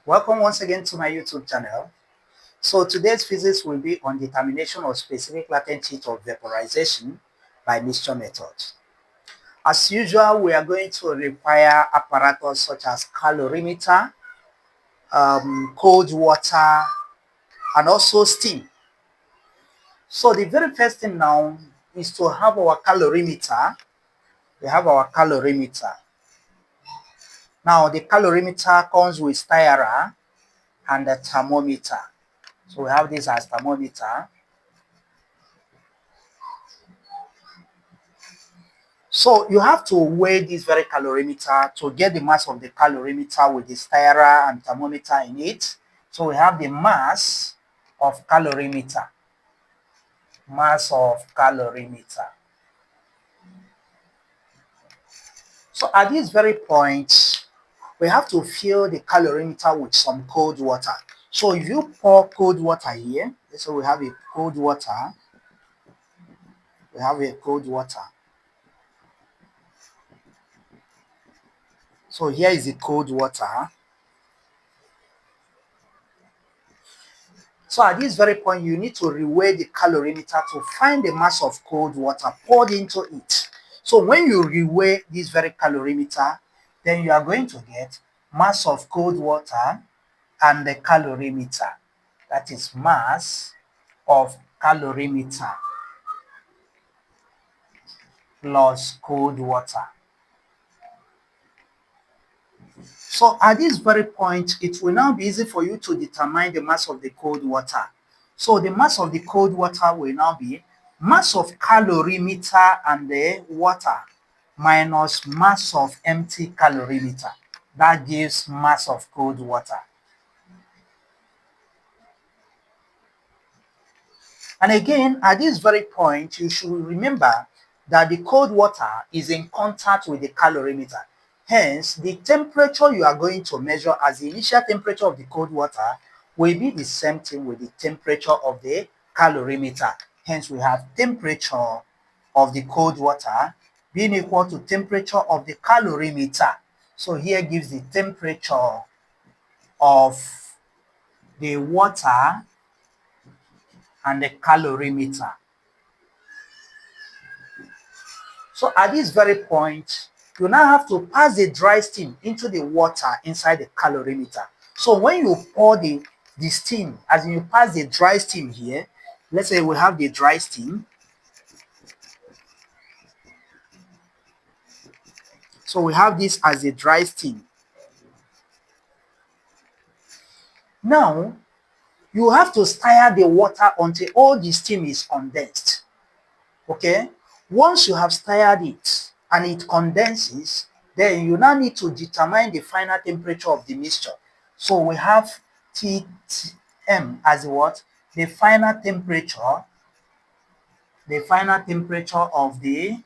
Welcome once again to my YouTube channel. So today's physics will be on determination of specific latent heat of vaporization by mixture method. As usual, we are going to require apparatus such as calorimeter, cold water, and also steam. So the very first thing now is to have our calorimeter. We have our calorimeter. Now the calorimeter comes with stirrer and a thermometer. So we have this as thermometer. So you have to weigh this very calorimeter to get the mass of the calorimeter with the stirrer and thermometer in it. So we have the mass of calorimeter. Mass of calorimeter. So at this very point, we have to fill the calorimeter with some cold water. So if you pour cold water here, so we have a cold water. We have a cold water. So here is the cold water. So at this very point, you need to reweigh the calorimeter to find the mass of cold water poured into it. So when you reweigh this very calorimeter, then you are going to get mass of cold water and the calorimeter. That is mass of calorimeter plus cold water. So at this very point, it will now be easy for you to determine the mass of the cold water. So the mass of the cold water will now be mass of calorimeter and the water minus mass of empty calorimeter. That gives mass of cold water. And again, at this very point, you should remember that the cold water is in contact with the calorimeter. Hence, the temperature you are going to measure as the initial temperature of the cold water will be the same thing with the temperature of the calorimeter. Hence, we have temperature of the cold water being equal to temperature of the calorimeter. So here gives the temperature of the water and the calorimeter. So at this very point, you now have to pass the dry steam into the water inside the calorimeter. So when you pour the steam, as in you pass the dry steam here, let's say we have the dry steam. So we have this as a dry steam. Now, you have to stir the water until all the steam is condensed. Okay? Once you have stirred it and it condenses, then you now need to determine the final temperature of the mixture. So we have Tm as what? The final temperature of the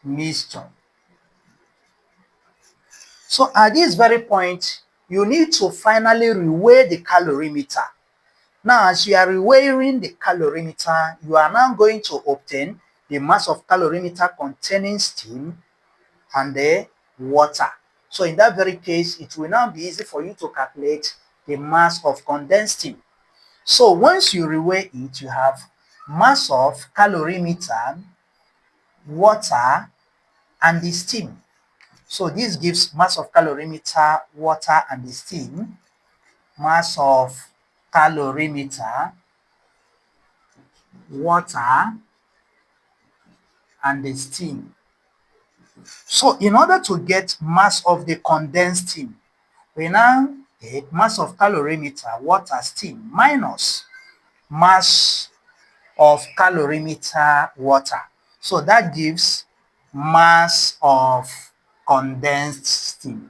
mixture. So at this very point, you need to finally reweigh the calorimeter. Now, as you are reweighing the calorimeter, you are now going to obtain the mass of calorimeter containing steam and the water. So in that very case, it will now be easy for you to calculate the mass of condensed steam. So once you reweigh it, you have mass of calorimeter, water, and the steam. So this gives mass of calorimeter, water, and the steam. Mass of calorimeter, water, and the steam. So in order to get mass of the condensed steam, we now take mass of calorimeter, water, steam, minus mass of calorimeter, water. So that gives mass of condensed steam.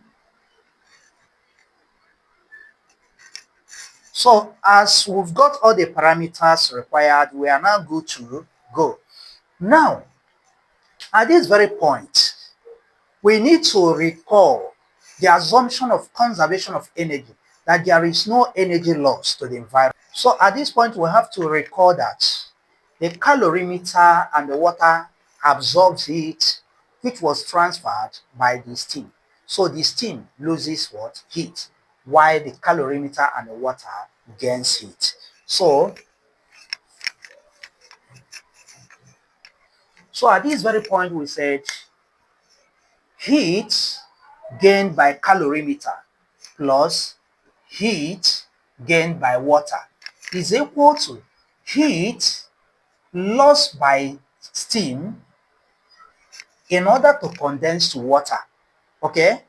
So as we've got all the parameters required, we are now good to go. Now, at this very point, we need to recall the assumption of conservation of energy, that there is no energy loss to the environment. So at this point, we have to recall that the calorimeter and the water absorbs heat, which was transferred by the steam. So the steam loses what? Heat. while the calorimeter and the water gains heat. So at this very point, we said heat gained by calorimeter plus heat gained by water is equal to heat lost by steam in order to condense to water. Okay?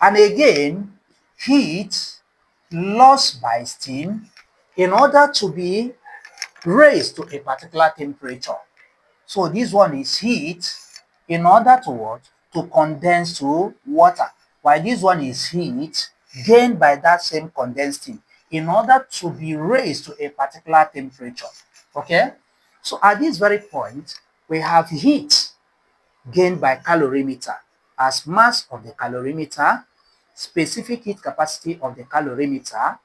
And again, heat lost by steam in order to be raised to a particular temperature. So this one is heat in order to what? To condense to water. While this one is heat gained by that same condensed steam in order to be raised to a particular temperature. Okay? So at this very point, we have heat gained by calorimeter as mass of the calorimeter, specific heat capacity of the calorimeter,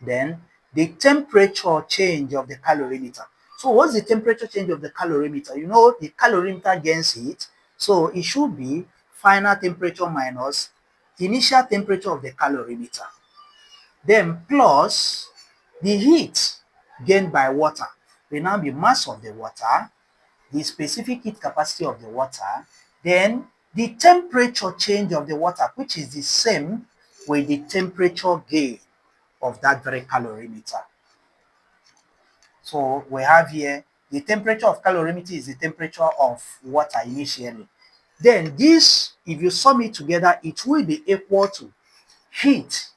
then the temperature change of the calorimeter. So what's the temperature change of the calorimeter? You know, the calorimeter gains heat, so it should be final temperature minus initial temperature of the calorimeter. Then plus the heat gained by water will now be mass of the water, the specific heat capacity of the water, then the temperature change of the water, which is the same with the temperature gain of that very calorimeter. So we have here the temperature of calorimeter is the temperature of water initially. Then this, if you sum it together, it will be equal to heat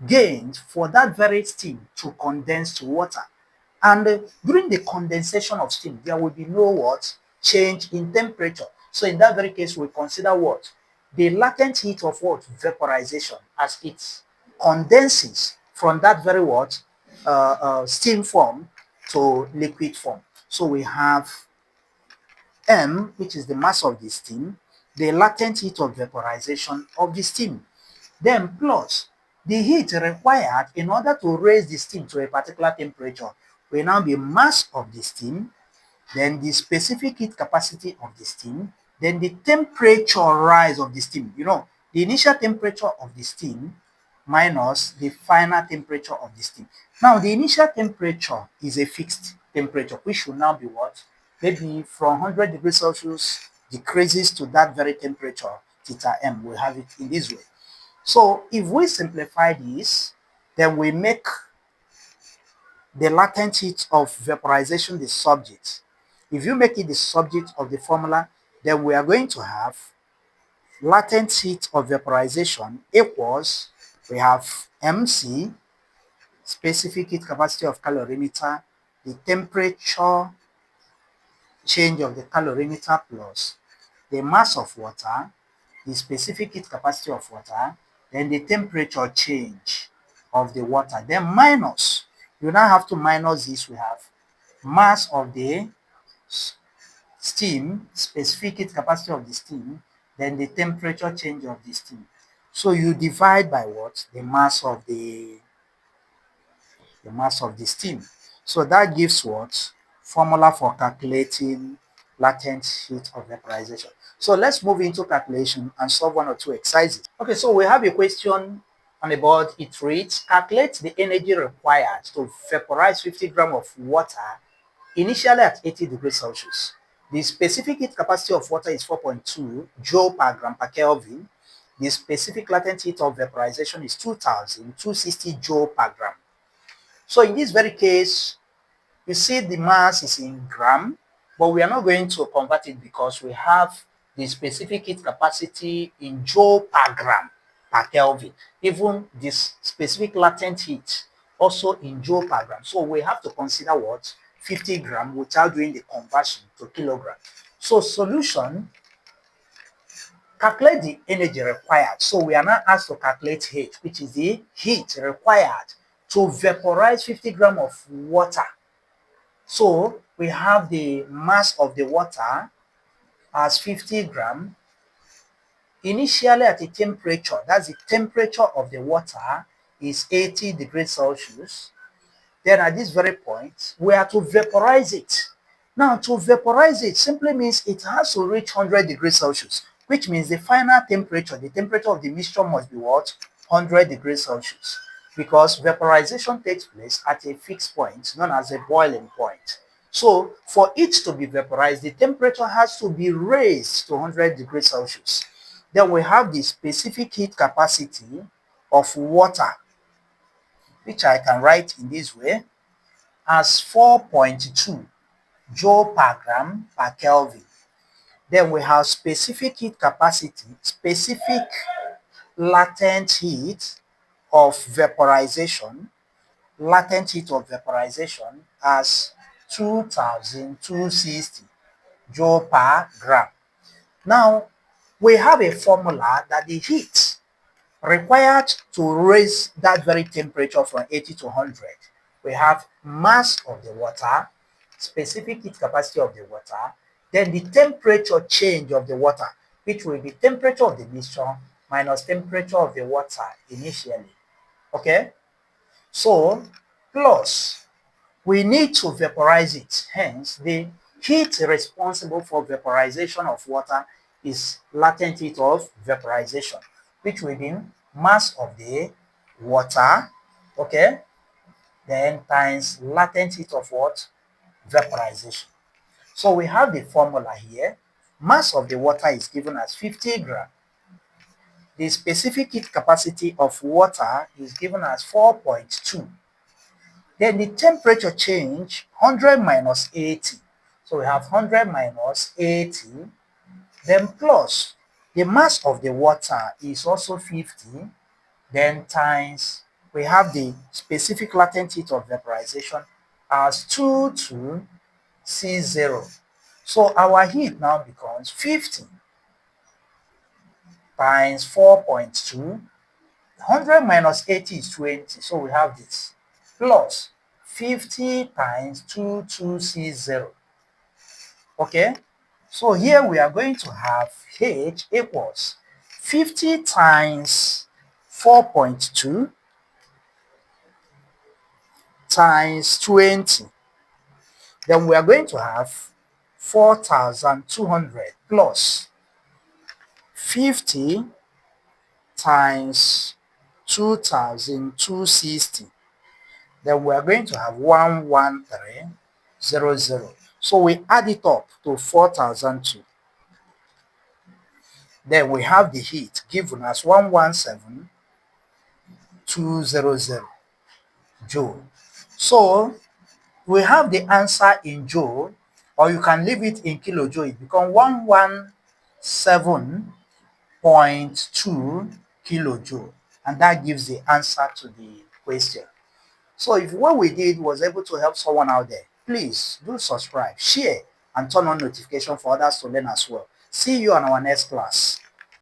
gained for that very steam to condense to water. And during the condensation of steam, there will be no what? Change in temperature. So in that very case, we consider what? The latent heat of what? Vaporization, as it condenses from that very what? Steam form to liquid form. So we have M, which is the mass of the steam, the latent heat of vaporization of the steam, then plus the heat required in order to raise the steam to a particular temperature will now be mass of the steam, then the specific heat capacity of the steam, then the temperature rise of the steam. You know, the initial temperature of the steam minus the final temperature of the steam. Now, the initial temperature is a fixed temperature, which should now be what? Maybe from 100 degrees Celsius decreases to that very temperature, theta m. We have it in this way. So if we simplify this, then we make the latent heat of vaporization the subject. If you make it the subject of the formula, then we are going to have latent heat of vaporization equals, we have MC, specific heat capacity of calorimeter, the temperature change of the calorimeter plus the mass of water, the specific heat capacity of water, then the temperature change of the water, then minus, you now have to minus this, we have mass of the steam, specific heat capacity of the steam, then the temperature change of the steam. So you divide by what? The mass of the steam. So that gives what? Formula for calculating latent heat of vaporization. So let's move into calculation and solve one or two exercises. Okay, so we have a question on the board. It reads, calculate the energy required to vaporize 50 grams of water initially at 80 degrees Celsius. The specific heat capacity of water is 4.2 joule per gram per Kelvin. The specific latent heat of vaporization is 2,260 joule per gram. So in this very case, you see the mass is in gram, but we are not going to convert it because we have the specific heat capacity in joule per gram per Kelvin. Even this specific latent heat also in joule per gram. So we have to consider what? 50 gram without doing the conversion to kilogram. So solution, calculate the energy required. So we are now asked to calculate H, which is the heat required to vaporize 50 grams of water. So we have the mass of the water as 50 grams. Initially at a temperature, that's the temperature of the water, is 80 degrees Celsius. Then at this very point, we are to vaporize it. Now, to vaporize it simply means it has to reach 100 degrees Celsius, which means the final temperature, the temperature of the mixture must be what? 100 degrees Celsius, because vaporization takes place at a fixed point known as a boiling point. So for it to be vaporized, the temperature has to be raised to 100 degrees Celsius. Then we have the specific heat capacity of water, which I can write in this way as 4.2 joule per gram per Kelvin. Then we have specific heat capacity, specific latent heat of vaporization, as 2260 joule per gram. Now, we have a formula that the heat required to raise that very temperature from 80 to 100. We have mass of the water, specific heat capacity of the water, then the temperature change of the water, which will be temperature of the mixture minus temperature of the water initially. Okay? So, plus, we need to vaporize it. Hence, the heat responsible for vaporization of water is latent heat of vaporization, which will be mass of the water, okay, then times latent heat of what? Vaporization. So we have the formula here. Mass of the water is given as 50 grams. The specific heat capacity of water is given as 4.2. Then the temperature change, 100 minus 80. So we have 100 minus 80. Then plus the mass of the water is also 50. Then times, we have the specific latent heat of vaporization as 2260. So our heat now becomes 50 times 4.2. 100 minus 80 is 20. So we have this plus 50 times 2260. Okay? So here we are going to have H equals 50 times 4.2 times 20. Then we are going to have 4,200 plus 50 times 2,260. Then we are going to have 11300. So we add it up to 4,002. Then we have the heat given as 117,200 joule. So we have the answer in joule, or you can leave it in kilojoule. It becomes 117.2 kilojoule, and that gives the answer to the question. So if what we did was able to help someone out there, please do subscribe, share, and turn on notification for others to learn as well. See you on our next class.